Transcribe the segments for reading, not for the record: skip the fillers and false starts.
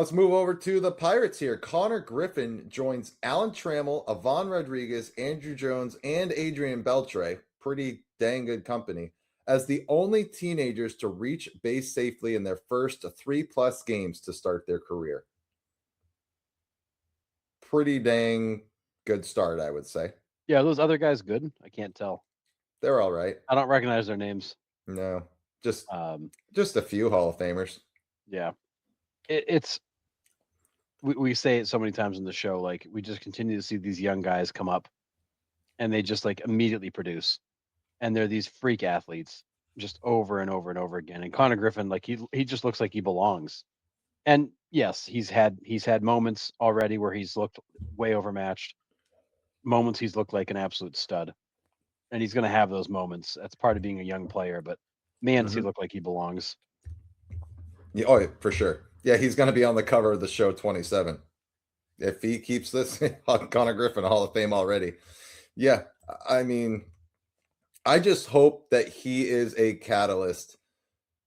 Let's move over to the Pirates here. Konnor Griffin joins Alan Trammell, Ivan Rodriguez, Andrew Jones, and Adrian Beltre. Pretty dang good company. As the only teenagers to reach base safely in their first 3+ games to start their career. Pretty dang good start, I would say. Yeah, are those other guys good? I can't tell. They're all right. I don't recognize their names. No, just Um, just a few Hall of Famers. yeah, it's we say it so many times in the show. Like we just continue to see these young guys come up, and they just like immediately produce, and they're these freak athletes just over and over and over again. And Connor Griffin, like he just looks like he belongs. And yes, he's had moments already where he's looked way overmatched. Moments he's looked like an absolute stud, and he's going to have those moments. That's part of being a young player. But man, does he Mhm. look like he belongs? Yeah, oh, yeah, for sure. Yeah, he's going to be on the cover of the show 27. If he keeps this, Connor Griffin, Hall of Fame already. Yeah, I mean, I just hope that he is a catalyst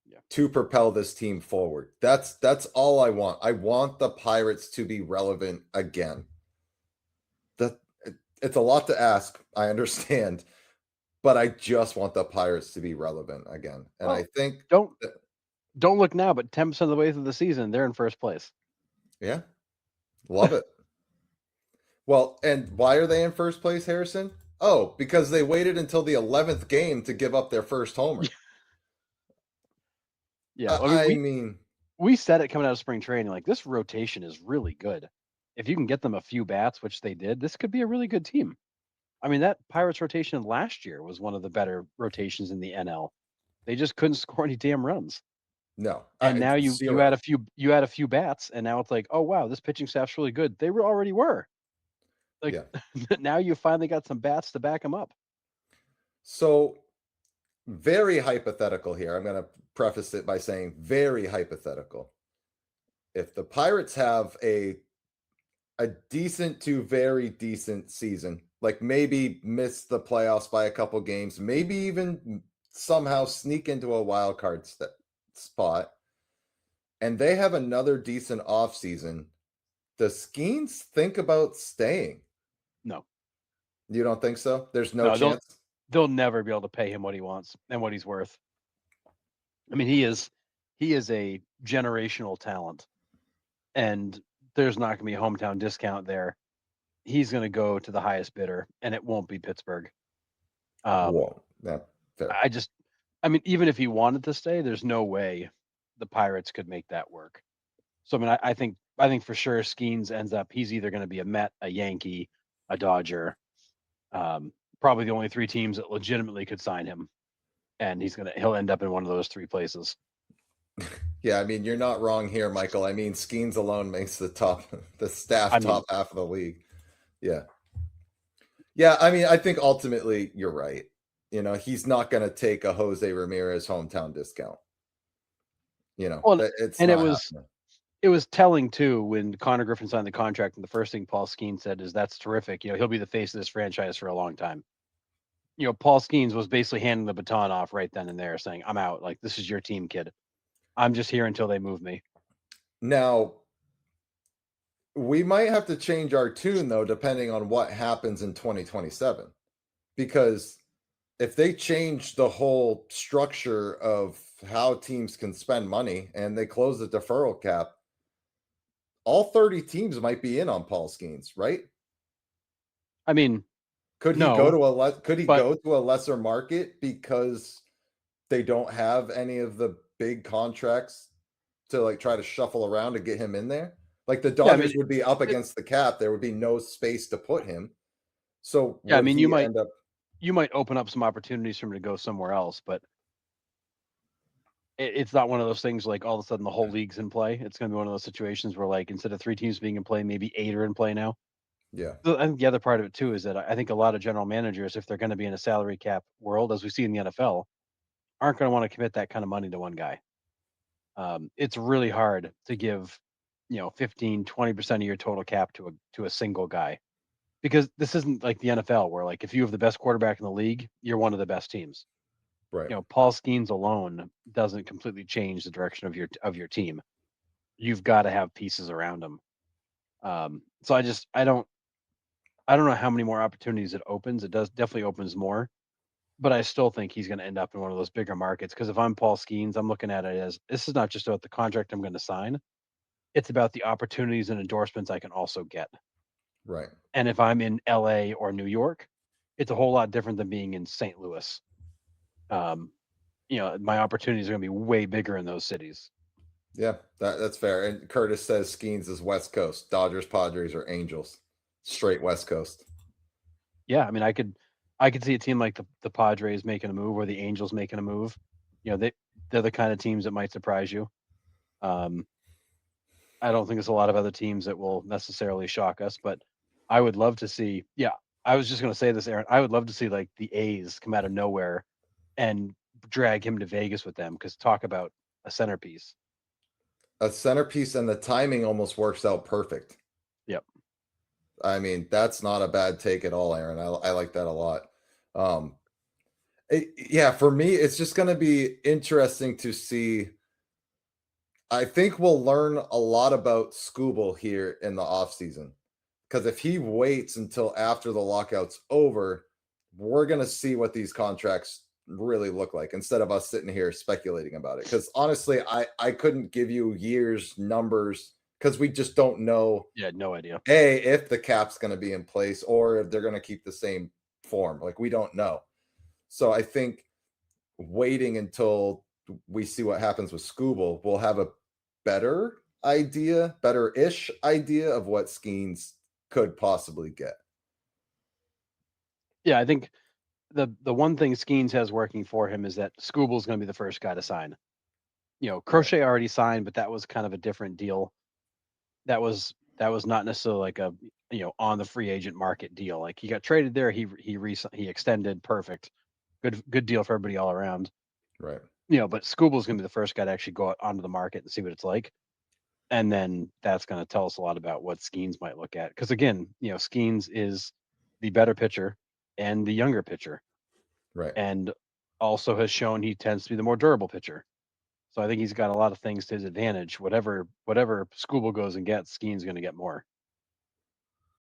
Yeah. to propel this team forward. That's all I want. I want the Pirates to be relevant again. That it's a lot to ask, I understand, but I just want the Pirates to be relevant again. And I Well, think don't that, don't look now, but 10% of the way through the season, they're in first place. yeah, love it. Well, and why are they in first place, Harrison? Oh, because they waited until the 11th game to give up their first homer. Yeah, I mean, I we mean, we said it coming out of spring training, like this rotation is really good. If you can get them a few bats, which they did, this could be a really good team. I mean, that Pirates rotation last year was one of the better rotations in the NL. They just couldn't score any damn runs. no, And now you add zero. a few bats, and now it's like, oh wow, this pitching staff's really good. They already were like, Yeah. now you finally got some bats to back them up. So, very hypothetical here. I'm going to preface it by saying very hypothetical. If the Pirates have a decent to very decent season, like maybe miss the playoffs by a couple games, maybe even somehow sneak into a wild card spot, and they have another decent offseason, the Skeens think about staying. No, You don't think so? There's no no, chance? they'll never be able to pay him what he wants and what he's worth. I mean, he is a generational talent, and there's not going to be a hometown discount there. He's going to go to the highest bidder, and it won't be Pittsburgh. Um, Whoa. Yeah, fair. I just, I mean, even if he wanted to stay, there's no way the Pirates could make that work. So I mean, I think for sure Skeens ends up he's either going to be a Met, a Yankee, a Dodger. Probably the only three teams that legitimately could sign him, and he'll end up in one of those three places. Yeah, I mean, you're not wrong here, Michael. I mean, Skeens alone makes the top, the staff I mean, top half of the league. Yeah. Yeah, I mean, I think ultimately you're right. He's not going to take a Jose Ramirez hometown discount. well, It's and it not was happening. it was telling too when Connor Griffin signed the contract, and the first thing Paul Skeens said is, "That's terrific. He'll be the face of this franchise for a long time." Paul Skeens was basically handing the baton off right then and there, saying, "I'm out. Like this is your team, kid. I'm just here until they move me." Now, we might have to change our tune though, depending on what happens in 2027. Because if they change the whole structure of how teams can spend money and they close the deferral cap, all 30 teams might be in on Paul Skeens, right? I mean, Could he go no, to could he but go to a lesser market because they don't have any of the big contracts to like try to shuffle around to get him in there? Like the yeah, I mean, Dodgers would be up it, against the cap, there would be no space to put him. So yeah, I would mean, he end up you might open up some opportunities for him to go somewhere else, but it's not one of those things like all of a sudden the whole league's in play. It's going to be one of those situations where like instead of three teams being in play, maybe eight are in play now. yeah, I think the other part of it too is that I think a lot of general managers, if they're going to be in a salary cap world, as we see in the NFL, aren't going to want to commit that kind of money to one guy. It's really hard to give, 15-20% of your total cap to a single guy because this isn't like the NFL where like if you have the best quarterback in the league, you're one of the best teams. right. Paul Skeens alone doesn't completely change the direction of your team. you've got to have pieces around him. So I don't know how many more opportunities it opens. It does definitely opens more, but I still think he's going to end up in one of those bigger markets. Because if I'm Paul Skeens, I'm looking at it as this is not just about the contract I'm going to sign; it's about the opportunities and endorsements I can also get. Right. And if I'm in LA or New York, it's a whole lot different than being in St. Louis. Um, my opportunities are going to be way bigger in those cities. Yeah, that's fair. And Curtis says Skeens is West Coast. Dodgers, Padres, or Angels. Straight West Coast. Yeah, I mean, I could see a team like the Padres making a move or the Angels making a move. They're the kind of teams that might surprise you. Um, I don't think there's a lot of other teams that will necessarily shock us, but I would love to see. Yeah, I was just going to say this, Aaron. I would love to see like the A's come out of nowhere and drag him to Vegas with them because talk about a centerpiece. A centerpiece, and the timing almost works out perfect. Yep. I mean, that's not a bad take at all, Aaron. I like that a lot. Um, yeah, for me, it's just going to be interesting to see. I think we'll learn a lot about Scooble here in the offseason. Because if he waits until after the lockout's over, we're going to see what these contracts really look like instead of us sitting here speculating about it. Because honestly, I couldn't give you years, numbers, because we just don't know Yeah, no idea. if the cap's going to be in place or if they're going to keep the same form. Like we don't know. So I think waiting until we see what happens with Scooble, we'll have a better idea, better-ish idea of what Skeens could possibly get. Yeah, I think the one thing Skeens has working for him is that Scooble's going to be the first guy to sign. Right. Crochet already signed, but that was kind of a different deal. That was not necessarily like a on the free agent market deal. Like he got traded there, he extended, perfect, good deal for everybody all around. Right. But Scooble's going to be the first guy to actually go out onto the market and see what it's like, and then that's going to tell us a lot about what Skeens might look at. Because again, Skeens is the better pitcher and the younger pitcher, Right. and also has shown he tends to be the more durable pitcher. So I think he's got a lot of things to his advantage. Whatever Scooble goes and gets, Skeen's going to get more.